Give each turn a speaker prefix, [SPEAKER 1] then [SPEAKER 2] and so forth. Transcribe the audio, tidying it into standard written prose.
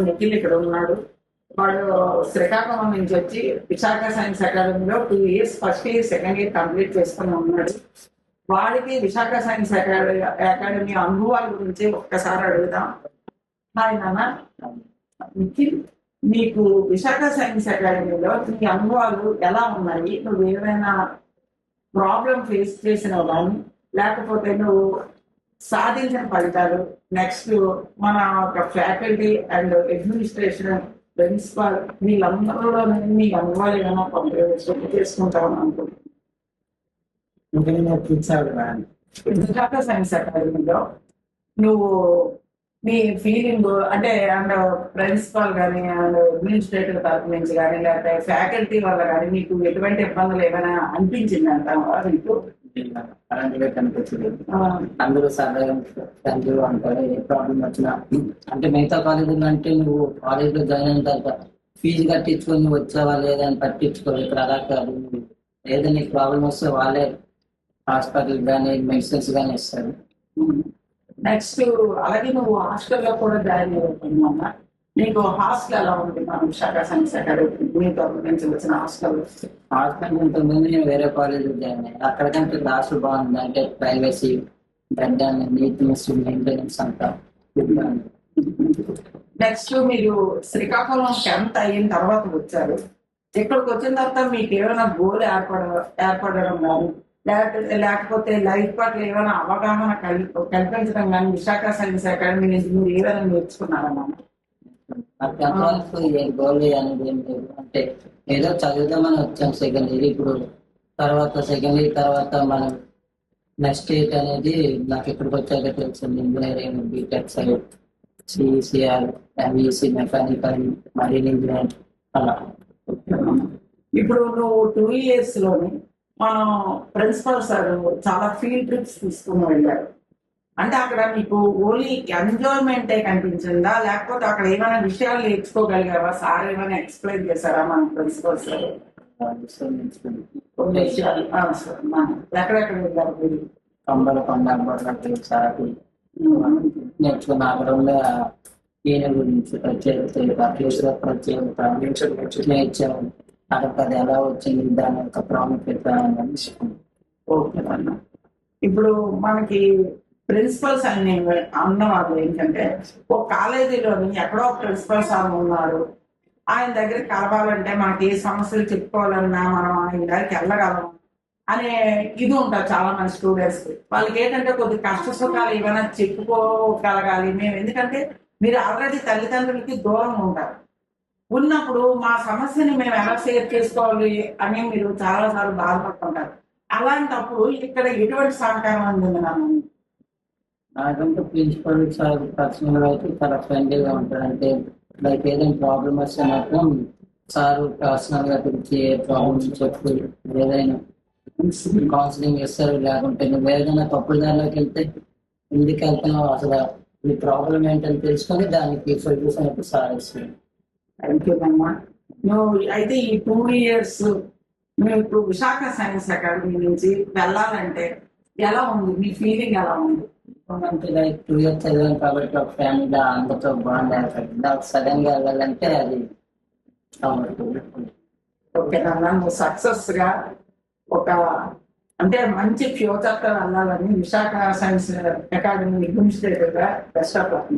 [SPEAKER 1] నిఖిల్ ఇక్కడ ఉన్నాడు. వాడు శ్రీకాకుళం నుంచి వచ్చి విశాఖ సైన్స్ అకాడమీలో 2 years first year second year complete చేసుకుని ఉన్నాడు. వాడికి విశాఖ సైన్స్ అకాడమీ అనుభవాల గురించి ఒక్కసారి అడుగుదాం. హాయ్ నాన్న నిఖిల్, నీకు విశాఖ సైన్స్ అకాడమీలో నీ అనుభవాలు ఎలా ఉన్నాయి? నువ్వు ఏమైనా ప్రాబ్లం ఫేస్ చేసినావు కానీ, లేకపోతే నువ్వు సాధించిన ఫలితాలు, నెక్స్ట్ మన ఫ్యాకల్టీ అండ్ అడ్మినిస్ట్రేషన్, ప్రిన్సిపాల్ వీళ్ళందరిలో నీ అనుభవాలు ఏమైనా చేసుకుంటామని అనుకుంటున్నాను. విశాఖ సైన్స్ అకాడమీలో నువ్వు నీ ఫీలింగ్ అంటే అండ్ ప్రిన్సిపాల్ కానీ అండ్ అడ్మినిస్ట్రేటివ్ తరఫు నుంచి కానీ లేకపోతే ఫ్యాకల్టీ వల్ల కానీ నీకు ఎటువంటి ఇబ్బందులు ఏమైనా అనిపించింది అంటావా? నీకు
[SPEAKER 2] అలాంటివే కనిపించలేదు. అందరూ సరదాగా అంటారు. ఏ ప్రాబ్లం వచ్చినా అంటే మిగతా కాలేజీలో అంటే నువ్వు కాలేజీలో జాయిన్ అయిన తర్వాత ఫీజు కట్టించుకొని వచ్చావా లేదా అని పట్టించుకోవాలి. ఇక్కడ అలా కాదు, ఏదైనా నీకు ప్రాబ్లం వస్తే వాళ్ళే హాస్పిటల్ కానీ మెడిసిన్స్ కానీ ఇస్తారు.
[SPEAKER 1] నెక్స్ట్ అలాగే నువ్వు హాస్టల్లో కూడా జాయిన్ అవుతున్నావు. నీకు హాస్టల్ ఎలా ఉంది? మన విశాఖ సైన్స్ అకాడమీ మీ గవర్నమెంట్ నుంచి వచ్చిన హాస్టల్
[SPEAKER 2] ఇంతకుముందు నేను వేరే కాలేజీలో జాయిన్ అయ్యాను. అక్కడికంటే క్లాస్ బాగుంది. అంటే privacy, bed and neatness, maintenance అంతా.
[SPEAKER 1] నెక్స్ట్ మీరు శ్రీకాకుళం 10th అయిన తర్వాత వచ్చారు. ఇక్కడికి వచ్చిన తర్వాత మీకు ఏమైనా గోల్ ఏర్పడడం కానీ లేకపోతే లైఫ్ పట్ల ఏమైనా అవగాహన కల్పించడం కానీ విశాఖ సైన్స్ అకాడమీ నుంచి మీరు ఏమైనా నేర్చుకున్నారమ్మా?
[SPEAKER 2] గోల్ అనేది ఏం లేదు. అంటే ఏదో చదువుదామని వచ్చాం సెకండ్ ఇయర్. ఇప్పుడు సెకండ్ ఇయర్ తర్వాత మనం నెక్స్ట్ ఇయర్ అనేది నాకు ఇక్కడికి వచ్చాక తెలిసింది. Engineering, B Tech side, CECR, MEC, mechanical, marine engineering అలా.
[SPEAKER 1] ఇప్పుడు నువ్వు 2 years లోని మనం ప్రిన్సిపల్ సార్ చాలా ఫీల్డ్ ట్రిప్స్ తీసుకుని వెళ్ళారు. అంటే అక్కడ నీకు ఓన్లీ ఎంజాయ్మెంటే కనిపించిందా, లేకపోతే అక్కడ ఏమైనా విషయాలు నేర్చుకోగలిగావా? సార్ ఏమైనా ఎక్స్ప్లెయిన్ చేశారా మన ప్రిన్సిపల్ సార్? కొన్ని విషయాలు ఎక్కడెక్కడ వెళ్ళారు?
[SPEAKER 2] కంబలకొండ, సార్ నేర్చుకున్న అక్కడ ఉన్న ఈయన గురించి ప్రత్యేకత నేర్చాము. అక్కడ అది ఎలా వచ్చింది, దాని యొక్క ప్రాముఖ్యత
[SPEAKER 1] ఓకే అన్న. ఇప్పుడు మనకి ప్రిన్సిపల్స్ అన్ని అన్న వాళ్ళు ఏంటంటే ఒక కాలేజీలోని ఎక్కడో ప్రిన్సిపల్ సార్ ఉన్నారు, ఆయన దగ్గర కలవాలంటే మనకి ఏ సమస్యలు చెప్పుకోవాలన్నా మనం ఆయన దగ్గరికి వెళ్ళగలం అనే ఇది ఉంటారు చాలా మంది స్టూడెంట్స్. వాళ్ళకి ఏంటంటే కొద్ది కష్ట సుఖాలు ఏమైనా చెప్పుకోగలగాలి మేము, ఎందుకంటే మీరు ఆల్రెడీ తల్లిదండ్రులకి దూరం ఉంటారు. ఉన్నప్పుడు మా సమస్యని మేము ఎలా షేర్ చేసుకోవాలి అని మీరు చాలా సార్లు బాధపడుతుంటారు. అలాంటప్పుడు ఇక్కడ ఎటువంటి సహకారం అందింది
[SPEAKER 2] నాకంటే ప్రిన్సిపల్ సార్ పర్సనల్ అయితే చాలా ఫ్రెండ్లీగా ఉంటారు. అంటే లైక్ ఏదైనా ప్రాబ్లమ్ వస్తే మాత్రం సార్ పర్సనల్ గా పిలిచి ఏ ప్రాబ్లమ్స్ చెప్పి ఏదైనా కౌన్సిలింగ్ ఇస్తారు. లేకుంటే నువ్వు ఏదైనా తప్పుల దారిలోకి వెళ్తే ఎందుకు వెళ్తున్నావు, అసలు ఈ ప్రాబ్లం ఏంటని తెలుసుకొని దానికి సొల్యూషన్ అయితే సార్ ఇస్తుంది.
[SPEAKER 1] థ్యాంక్ యూ అమ్మా. నువ్వు అయితే ఈ 2 years మీకు విశాఖ సైన్స్ అకాడమీ నుంచి వెళ్ళాలంటే ఎలా ఉంది? మీ ఫీలింగ్ ఎలా ఉంది?
[SPEAKER 2] అంటే లైక్ 2 years చదివాను కాబట్టి ఒక ఫ్యామిలీ అందరితో బాగుంది. నాకు సడన్ గా వెళ్ళాలంటే అది
[SPEAKER 1] ఓకే నాన్న, నువ్వు సక్సెస్ గా ఒక అంటే మంచి ఫ్యూచర్ తో వెళ్ళాలని విశాఖ సైన్స్ అకాడమీ అడ్మినిస్ట్రేటివ్ గా బెస్ట్ ఆఫ్ లక్.